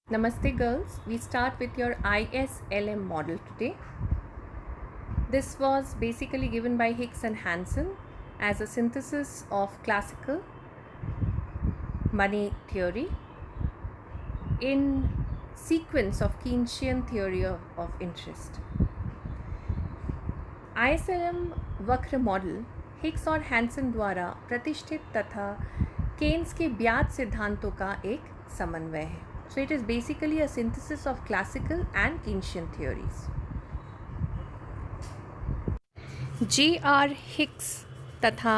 Namaste girls, we start with your ISLM model today. This was basically given by Hicks and Hansen as a synthesis of classical money theory in sequence of Keynesian theory of interest. ISLM वक्र model Hicks और Hansen द्वारा प्रतिष्ठित तथा Keynes के ब्याज सिद्धांतों का एक समन्वय है. So it is basically a synthesis of classical and Keynesian theories. J.R. Hicks तथा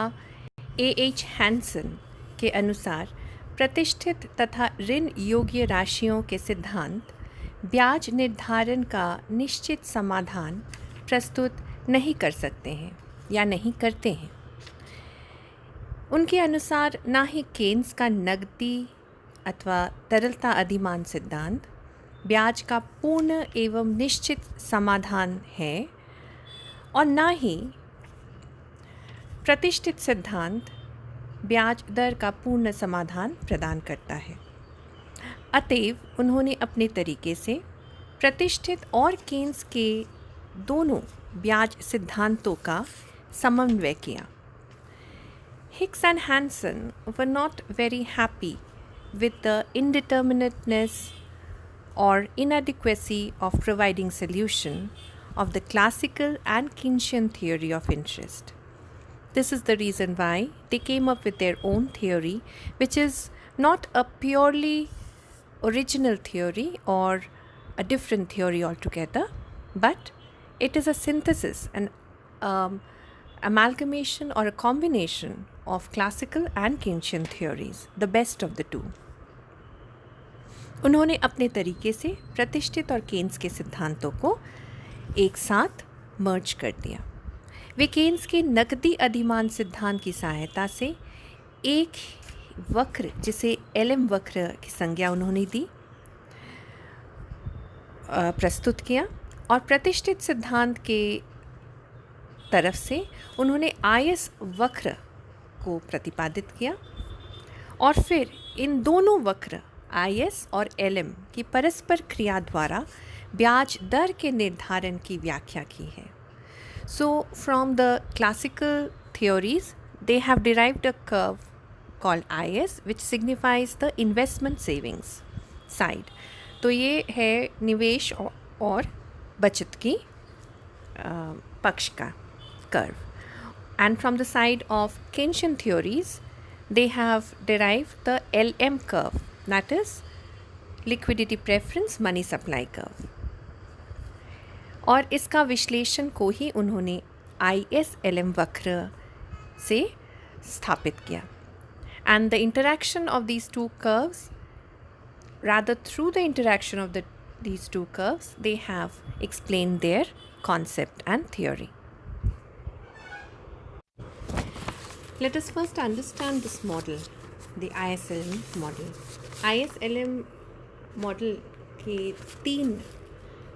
A.H. हैंसन के अनुसार प्रतिष्ठित तथा ऋण योग्य राशियों के सिद्धांत ब्याज निर्धारण का निश्चित समाधान प्रस्तुत नहीं कर सकते हैं या नहीं करते हैं. उनके अनुसार ना ही केन्स का नकदी अथवा तरलता अधिमान सिद्धांत ब्याज का पूर्ण एवं निश्चित समाधान है और ना ही प्रतिष्ठित सिद्धांत ब्याज दर का पूर्ण समाधान प्रदान करता है. अतएव उन्होंने अपने तरीके से प्रतिष्ठित और केन्स के दोनों ब्याज सिद्धांतों का समन्वय किया. Hicks and Hansen were not very happy with the indeterminateness or inadequacy of providing solution of the classical and Keynesian theory of interest. This is the reason why they came up with their own theory, which is not a purely original theory or a different theory altogether, but it is a synthesis, an amalgamation or a combination of classical and Keynesian theories, the best of the two. उन्होंने अपने तरीके से प्रतिष्ठित और Keynes के सिद्धांतों को एक साथ मर्ज कर दिया. वे केन्स के नकदी अधिमान सिद्धांत की सहायता से एक वक्र जिसे एलएम वक्र की संज्ञा उन्होंने दी प्रस्तुत किया और प्रतिष्ठित सिद्धांत के तरफ से उन्होंने आईएस वक्र को प्रतिपादित किया और फिर इन दोनों वक्र आईएस और एलएम की परस्पर क्रिया द्वारा ब्याज दर के निर्धारण की व्याख्या की है. So from the classical theories they have derived a curve called IS which signifies the investment savings side. तो ये है निवेश और बचत की पक्ष का curve. And from the side of Keynesian theories, they have derived the LM curve, that is liquidity preference money supply curve. और इसका विश्लेषण को ही उन्होंने ISLM वक्र से स्थापित किया. And the interaction of these two curves, rather through the interaction of these two curves, they have explained their concept and theory. Let us first understand this model, the ISLM model. ISLM model के 3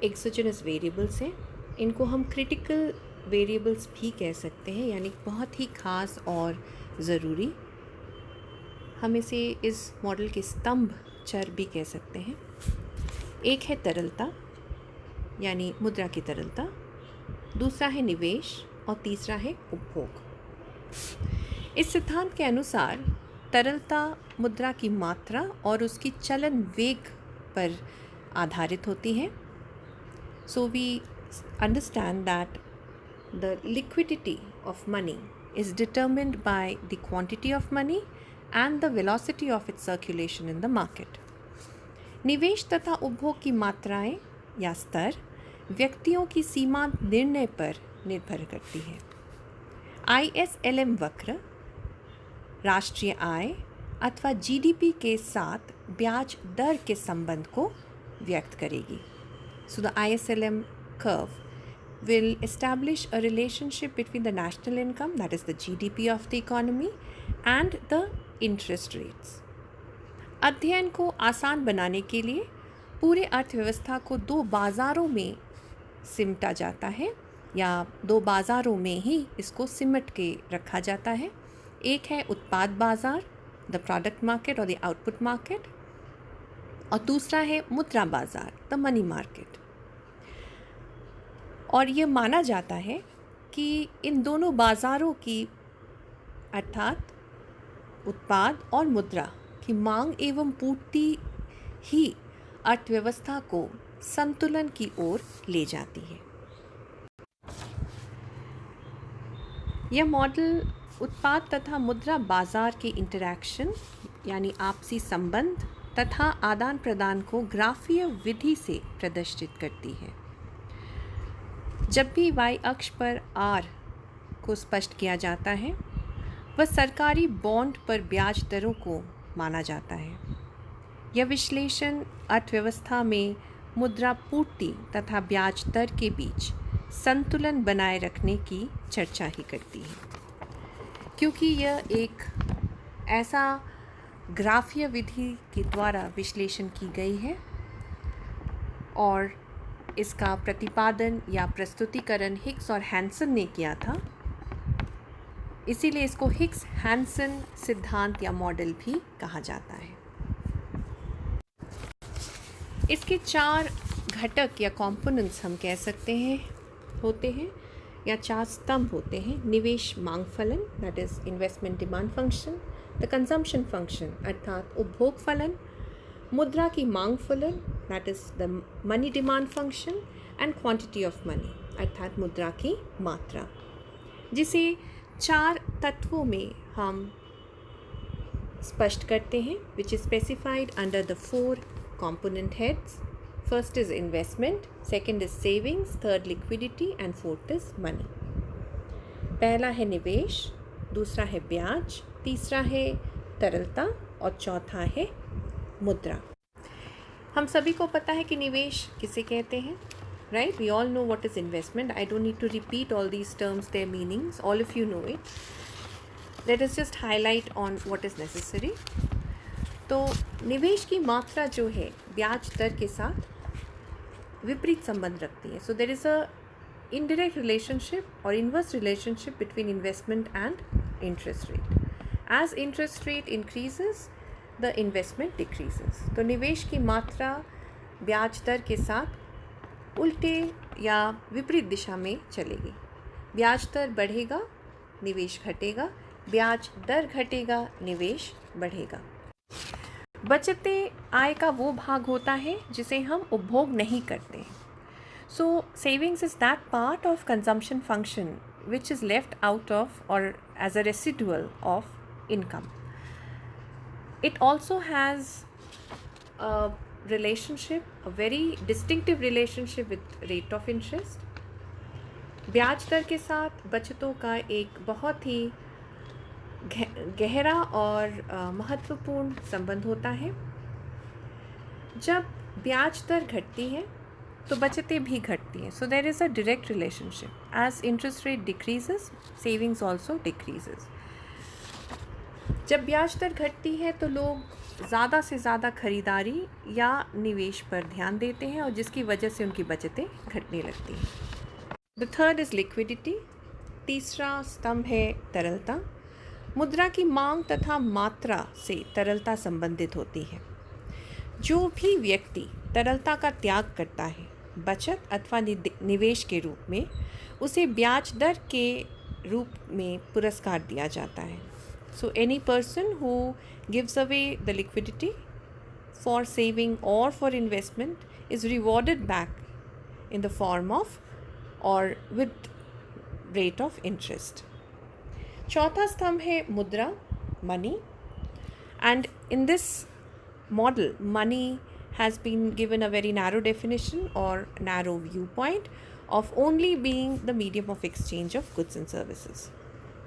exogenous variables हैं. इनको हम critical variables भी कह सकते हैं, यानी बहुत ही खास और ज़रूरी. हम इसे इस मॉडल के स्तंभ चर भी कह सकते हैं. एक है तरलता यानी मुद्रा की तरलता, दूसरा है निवेश और तीसरा है उपभोग. इस सिद्धांत के अनुसार तरलता मुद्रा की मात्रा और उसकी चलन वेग पर आधारित होती है. So we understand that the liquidity of money is determined by the quantity of money and the velocity of its circulation in the market. निवेश तथा उपभोग की मात्राएं या स्तर व्यक्तियों की सीमांत निर्णय पर निर्भर करती है. ISLM वक्र राष्ट्रीय आय अथवा जीडीपी के साथ ब्याज दर के संबंध को व्यक्त करेगी. So the ISLM curve will establish a relationship between the national income, that is the GDP of the economy, and the interest rates. अध्ययन को आसान बनाने के लिए पूरे अर्थव्यवस्था को 2 बाज़ारों में सिमटा जाता है या 2 बाज़ारों में ही इसको सिमट के रखा जाता है. एक है उत्पाद बाज़ार, द प्रोडक्ट मार्केट और द आउटपुट मार्केट, और दूसरा है मुद्रा बाजार, द मनी मार्केट। और ये माना जाता है कि इन दोनों बाज़ारों की अर्थात उत्पाद और मुद्रा की मांग एवं पूर्ति ही अर्थव्यवस्था को संतुलन की ओर ले जाती है। यह मॉडल उत्पाद तथा मुद्रा बाजार के इंटरैक्शन यानी आपसी संबंध तथा आदान प्रदान को ग्राफीय विधि से प्रदर्शित करती है। जब भी y अक्ष पर R को स्पष्ट किया जाता है वह सरकारी बॉन्ड पर ब्याज दरों को माना जाता है। यह विश्लेषण अर्थव्यवस्था में मुद्रा पूर्ति तथा ब्याज दर के बीच संतुलन बनाए रखने की चर्चा ही करती है, क्योंकि यह एक ऐसा ग्राफीय विधि के द्वारा विश्लेषण की गई है और इसका प्रतिपादन या प्रस्तुतिकरण हिक्स और हैंसन ने किया था। इसीलिए इसको हिक्स हैंसन सिद्धांत या मॉडल भी कहा जाता है। इसके 4 घटक या कंपोनेंट्स हम कह सकते हैं होते हैं या 4 स्तंभ होते हैं। निवेश मांग फलन, that is investment demand function, the consumption function अर्थात उपभोग फलन, मुद्रा की मांग फलन, that is the money demand function, and quantity of money अर्थात मुद्रा की मात्रा, जिसे 4 तत्वों में हम स्पष्ट करते हैं, which is specified under the 4 component heads. First is investment, second is savings, third liquidity and fourth is money. पहला है निवेश, दूसरा है ब्याज, तीसरा है तरलता और चौथा है मुद्रा। हम सभी को पता है कि निवेश किसे कहते हैं, right? We all know what is investment. I don't need to repeat all these terms, their meanings. All of you know it. Let us just highlight on what is necessary. तो निवेश की मात्रा जो है ब्याज दर के साथ विपरीत संबंध रखती है। So there is a indirect relationship और inverse relationship between investment and interest rate. As interest rate increases the investment decreases. तो निवेश की मात्रा ब्याज दर के साथ उल्टे या विपरीत दिशा में चलेगी। ब्याज दर बढ़ेगा, निवेश घटेगा, ब्याज दर घटेगा, निवेश बढ़ेगा। बचतें आय का वो भाग होता है जिसे हम उपभोग नहीं करते। So savings is that part of consumption function which is left out of और as a residual of income. It also has a relationship, a very distinctive relationship with rate of interest. ब्याज दर के साथ बचतों का एक बहुत ही गहरा और महत्वपूर्ण संबंध होता है। जब ब्याज दर घटती है तो बचतें भी घटती हैं। So there is a direct relationship. As interest rate decreases, savings also decreases. जब ब्याज दर घटती है तो लोग ज़्यादा से ज़्यादा खरीदारी या निवेश पर ध्यान देते हैं और जिसकी वजह से उनकी बचतें घटने लगती हैं। The third is liquidity. तीसरा स्तंभ है तरलता। मुद्रा की मांग तथा मात्रा से तरलता संबंधित होती है। जो भी व्यक्ति तरलता का त्याग करता है बचत अथवा निवेश के रूप में, उसे ब्याज दर के रूप में पुरस्कार दिया जाता है। So any person who gives away the liquidity for saving और for investment is rewarded back in the form of और विद रेट ऑफ इंटरेस्ट। चौथा स्तंभ है मुद्रा, money, and in this model money has been given a very narrow definition or narrow viewpoint of only being the medium of exchange of goods and services.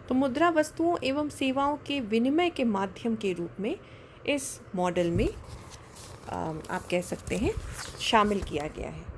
तो मुद्रा वस्तुओं एवं सेवाओं के विनिमय के माध्यम के रूप में इस मॉडल में आप कह सकते हैं शामिल किया गया है।